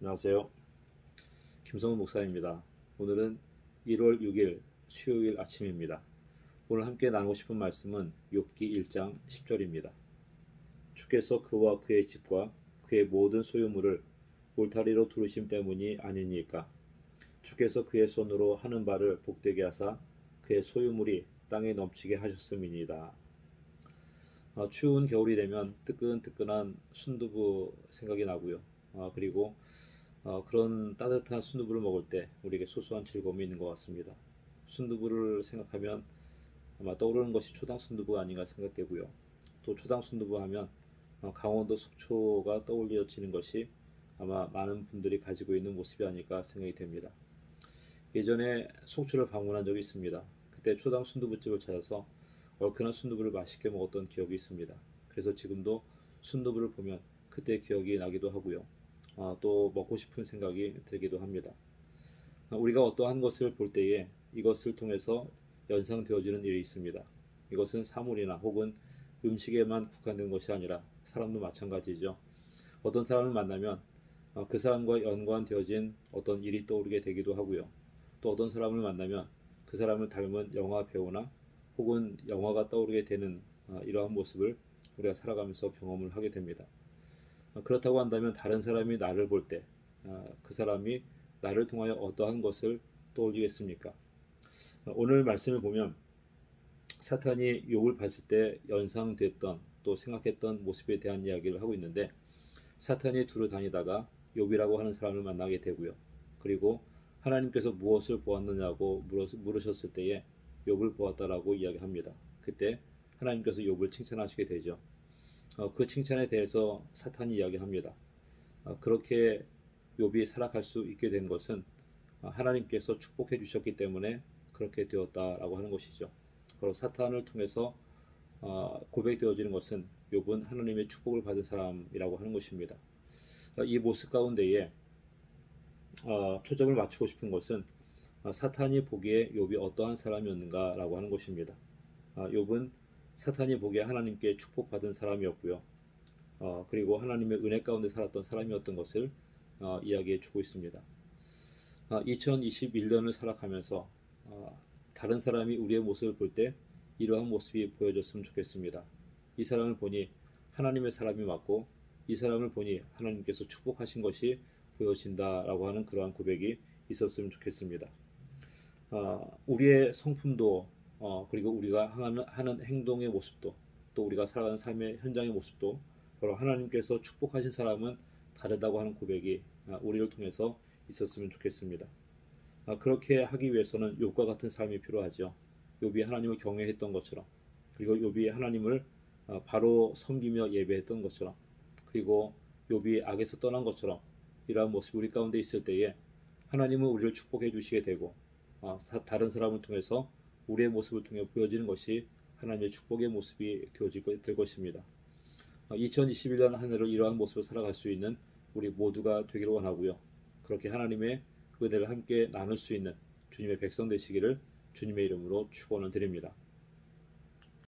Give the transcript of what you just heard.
안녕하세요. 김성훈 목사입니다. 오늘은 1월 6일 수요일 아침입니다. 오늘 함께 나누고 싶은 말씀은 욥기 1장 10절입니다. 주께서 그와 그의 집과 그의 모든 소유물을 울타리로 두르심 때문이 아니니까. 주께서 그의 손으로 하는 바를 복되게 하사 그의 소유물이 땅에 넘치게 하셨음이니이다. 추운 겨울이 되면 뜨끈뜨끈한 순두부 생각이 나고요. 그리고 그런 따뜻한 순두부를 먹을 때 우리에게 소소한 즐거움이 있는 것 같습니다. 순두부를 생각하면 아마 떠오르는 것이 초당 순두부가 아닌가 생각되고요. 또 초당 순두부 하면 강원도 속초가 떠올려지는 것이 아마 많은 분들이 가지고 있는 모습이 아닐까 생각이 됩니다. 예전에 속초를 방문한 적이 있습니다. 그때 초당 순두부집을 찾아서 얼큰한 순두부를 맛있게 먹었던 기억이 있습니다. 그래서 지금도 순두부를 보면 그때 기억이 나기도 하고요. 또 먹고 싶은 생각이 들기도 합니다. 우리가 어떠한 것을 볼 때에 이것을 통해서 연상되어지는 일이 있습니다. 이것은 사물이나 혹은 음식에만 국한된 것이 아니라 사람도 마찬가지죠. 어떤 사람을 만나면 그 사람과 연관되어진 어떤 일이 떠오르게 되기도 하고요. 또 어떤 사람을 만나면 그 사람을 닮은 영화 배우나 혹은 영화가 떠오르게 되는 이러한 모습을 우리가 살아가면서 경험을 하게 됩니다. 그렇다고 한다면 다른 사람이 나를 볼 때 그 사람이 나를 통하여 어떠한 것을 떠올리겠습니까? 오늘 말씀을 보면 사탄이 욥을 봤을 때 연상됐던 또 생각했던 모습에 대한 이야기를 하고 있는데, 사탄이 두루 다니다가 욥이라고 하는 사람을 만나게 되고요. 그리고 하나님께서 무엇을 보았느냐고 물으셨을 때에 욥을 보았다라고 이야기합니다. 그때 하나님께서 욥을 칭찬하시게 되죠. 그 칭찬에 대해서 사탄이 이야기합니다. 그렇게 욥이 살아갈 수 있게 된 것은 하나님께서 축복해 주셨기 때문에 그렇게 되었다라고 하는 것이죠. 바로 사탄을 통해서 고백되어지는 것은 욥은 하나님의 축복을 받은 사람이라고 하는 것입니다. 이 모습 가운데에 초점을 맞추고 싶은 것은 사탄이 보기에 욥이 어떠한 사람이었는가라고 하는 것입니다. 욥은 사탄이 보기에 하나님께 축복받은 사람이었고요. 그리고 하나님의 은혜 가운데 살았던 사람이었던 것을 이야기해 주고 있습니다. 2021년을 살아가면서 다른 사람이 우리의 모습을 볼 때 이러한 모습이 보여졌으면 좋겠습니다. 이 사람을 보니 하나님의 사람이 맞고 이 사람을 보니 하나님께서 축복하신 것이 보여진다라고 하는 그러한 고백이 있었으면 좋겠습니다. 우리의 성품도 그리고 우리가 하는 행동의 모습도 또 우리가 살아가는 삶의 현장의 모습도 바로 하나님께서 축복하신 사람은 다르다고 하는 고백이 우리를 통해서 있었으면 좋겠습니다. 그렇게 하기 위해서는 욥과 같은 삶이 필요하죠. 욥이 하나님을 경외했던 것처럼, 그리고 욥이 하나님을 바로 섬기며 예배했던 것처럼, 그리고 욥이 악에서 떠난 것처럼 이러한 모습이 우리 가운데 있을 때에 하나님은 우리를 축복해 주시게 되고 다른 사람을 통해서 우리의 모습을 통해 보여지는 것이 하나님의 축복의 모습이 될 것입니다. 2021년 한 해를 이러한 모습을 살아갈 수 있는 우리 모두가 되기를 원하고요. 그렇게 하나님의 은혜를 함께 나눌 수 있는 주님의 백성 되시기를 주님의 이름으로 축원을 드립니다.